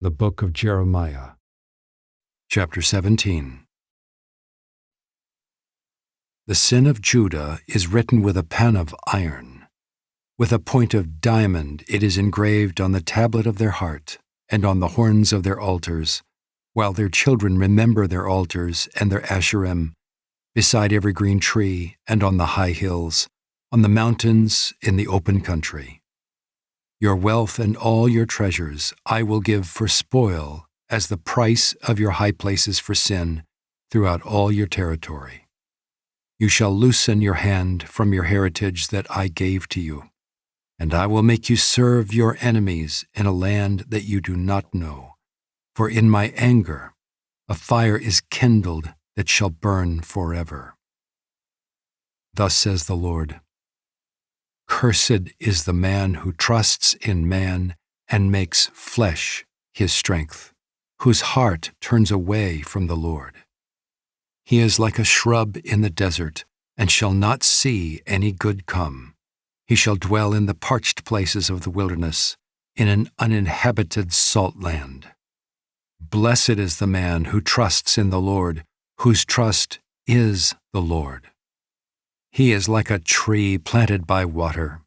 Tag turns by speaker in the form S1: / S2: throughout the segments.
S1: The Book of Jeremiah, Chapter 17. The sin of Judah is written with a pen of iron. With a point of diamond it is engraved on the tablet of their heart and on the horns of their altars, while their children remember their altars and their Asherim, beside every green tree and on the high hills, on the mountains in the open country. Your wealth and all your treasures I will give for spoil as the price of your high places for sin throughout all your territory. You shall loosen your hand from your heritage that I gave to you, and I will make you serve your enemies in a land that you do not know. For in my anger a fire is kindled that shall burn forever. Thus says the Lord, Cursed is the man who trusts in man and makes flesh his strength, whose heart turns away from the Lord. He is like a shrub in the desert, and shall not see any good come. He shall dwell in the parched places of the wilderness, in an uninhabited salt land. Blessed is the man who trusts in the Lord, whose trust is the Lord. He is like a tree planted by water,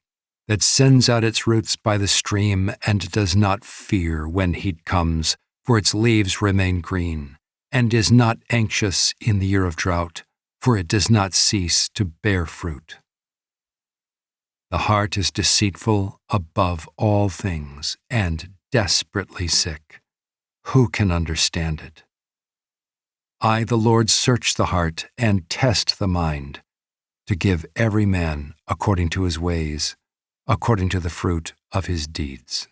S1: that sends out its roots by the stream and does not fear when heat comes, for its leaves remain green, and is not anxious in the year of drought, for it does not cease to bear fruit. The heart is deceitful above all things and desperately sick. Who can understand it? I, the Lord, search the heart and test the mind, to give every man according to his ways, according to the fruit of his deeds.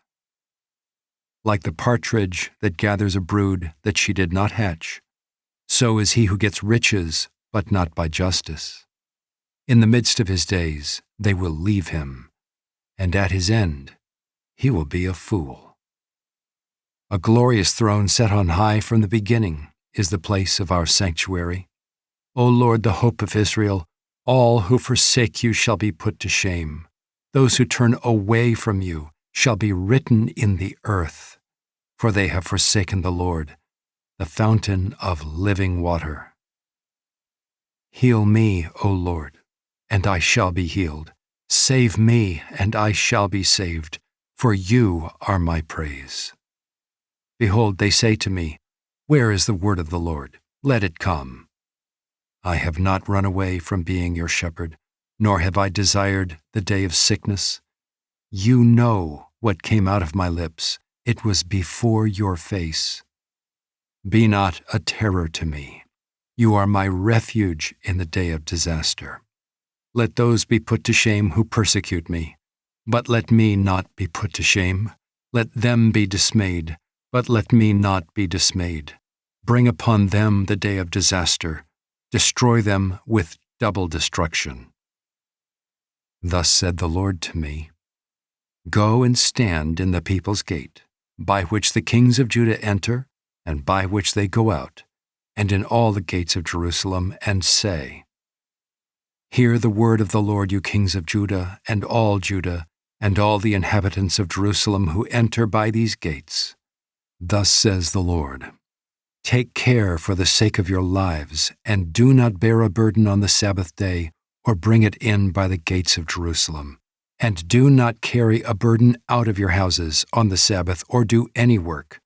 S1: Like the partridge that gathers a brood that she did not hatch, so is he who gets riches, but not by justice. In the midst of his days they will leave him, and at his end he will be a fool. A glorious throne set on high from the beginning is the place of our sanctuary. O Lord, the hope of Israel, all who forsake you shall be put to shame. Those who turn away from you shall be written in the earth, for they have forsaken the Lord, the fountain of living water. Heal me, O Lord, and I shall be healed. Save me, and I shall be saved, for you are my praise. Behold, they say to me, Where is the word of the Lord? Let it come. I have not run away from being your shepherd, nor have I desired the day of sickness. You know what came out of my lips. It was before your face. Be not a terror to me. You are my refuge in the day of disaster. Let those be put to shame who persecute me, but let me not be put to shame. Let them be dismayed, but let me not be dismayed. Bring upon them the day of disaster. Destroy them with double destruction. Thus said the Lord to me, Go and stand in the people's gate, by which the kings of Judah enter, and by which they go out, and in all the gates of Jerusalem, and say, Hear the word of the Lord, you kings of Judah, and all the inhabitants of Jerusalem who enter by these gates. Thus says the Lord, Take care for the sake of your lives, and do not bear a burden on the Sabbath day, or bring it in by the gates of Jerusalem. And do not carry a burden out of your houses on the Sabbath, or do any work,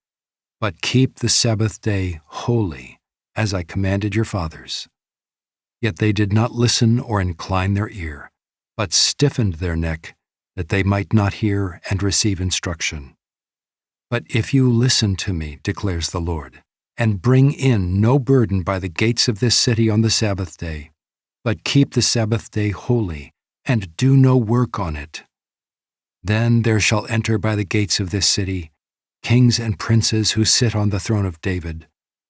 S1: but keep the Sabbath day holy, as I commanded your fathers. Yet they did not listen or incline their ear, but stiffened their neck, that they might not hear and receive instruction. But if you listen to me, declares the Lord, and bring in no burden by the gates of this city on the Sabbath day, but keep the Sabbath day holy, and do no work on it. Then there shall enter by the gates of this city kings and princes who sit on the throne of David,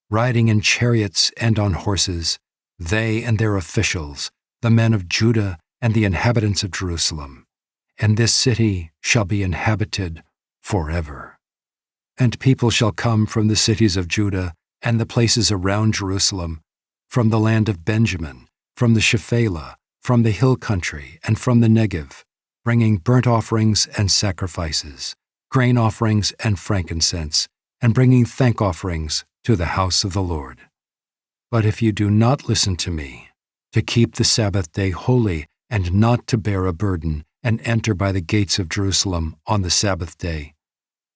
S1: riding in chariots and on horses, they and their officials, the men of Judah and the inhabitants of Jerusalem. And this city shall be inhabited forever. And people shall come from the cities of Judah and the places around Jerusalem, from the land of Benjamin, from the Shephelah, from the hill country, and from the Negev, bringing burnt offerings and sacrifices, grain offerings and frankincense, and bringing thank offerings to the house of the Lord. But if you do not listen to me, to keep the Sabbath day holy and not to bear a burden and enter by the gates of Jerusalem on the Sabbath day,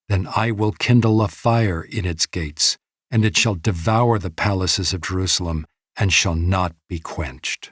S1: then I will kindle a fire in its gates, and it shall devour the palaces of Jerusalem and shall not be quenched.